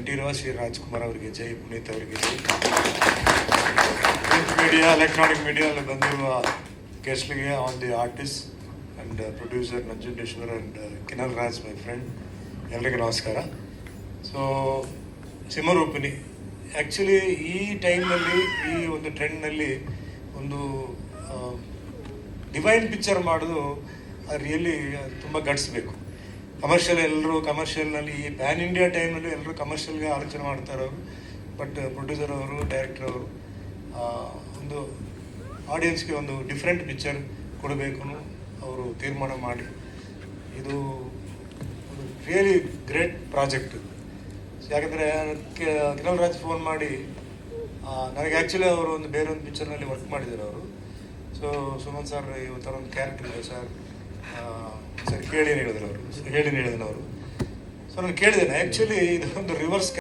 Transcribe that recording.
ಕಂಠೀರವ ಶ್ರೀ ರಾಜ್ಕುಮಾರ್ ಅವರಿಗೆ ಜೈ, ಪುನೀತ್ ಅವರಿಗೆ ಜೈ. ಪ್ರಿಂಟ್ ಮೀಡಿಯಾ, ಎಲೆಕ್ಟ್ರಾನಿಕ್ ಮೀಡಿಯಾ ಅಲ್ಲಿ ಬಂದಿರುವ ಗೆಸ್ಟ್ಗೆ, on the artist and producer Nanjundeshwar and Kinal Raj my friend, ಎಲ್ಲರಿಗೂ ನಮಸ್ಕಾರ. ಸೊ ಸಿಂಹರೂಪಿಣಿ ಆ್ಯಕ್ಚುಲಿ ಈ ಟೈಮ್ನಲ್ಲಿ, ಈ ಒಂದು ಟ್ರೆಂಡ್ನಲ್ಲಿ ಒಂದು ಡಿವೈನ್ ಪಿಕ್ಚರ್ ಮಾಡೋದು ರಿಯಲಿ ತುಂಬ ಗಟ್ಸ್ಬೇಕು. ಎಲ್ಲರೂ ಕಮರ್ಷಿಯಲ್ನಲ್ಲಿ, ಈ ಪ್ಯಾನ್ ಇಂಡಿಯಾ ಟೈಮ್ನಲ್ಲಿ ಎಲ್ಲರೂ ಕಮರ್ಷಿಯಲ್ಗೆ ಆಲೋಚನೆ ಮಾಡ್ತಾರೆ ಅವರು. ಬಟ್ ಪ್ರೊಡ್ಯೂಸರ್ ಅವರು, ಡೈರೆಕ್ಟರ್ ಅವರು ಒಂದು ಆಡಿಯನ್ಸ್ಗೆ ಒಂದು ಡಿಫ್ರೆಂಟ್ ಪಿಕ್ಚರ್ ಕೊಡಬೇಕು ಅವರು ತೀರ್ಮಾನ ಮಾಡಿ, ಇದು ಒಂದು ರಿಯಲಿ ಗ್ರೇಟ್ ಪ್ರಾಜೆಕ್ಟ್. ಯಾಕಂದರೆ ಕಿನಲ್ ರಾಜ್ ಫೋನ್ ಮಾಡಿ ನನಗೆ ಆ್ಯಕ್ಚುಲಿ ಅವರು ಒಂದು ಬೇರೆ ಒಂದು ಪಿಕ್ಚರ್ನಲ್ಲಿ ವರ್ಕ್ ಮಾಡಿದ್ದಾರೆ ಅವರು. ಸೊ ಸುಮನ್ ಸರ್ ಈ ಥರ ಒಂದು ಕ್ಯಾರೆಕ್ಟರ್ ಇದೆ ಸರ್, ಸರ್ ಹೇಳಿದ್ರು ಅವರು. ಸೊ ನಾನು ಕೇಳಿದ್ದೇನೆ, ಆ್ಯಕ್ಚುಲಿ ಇದು ಒಂದು ರಿವರ್ಸ್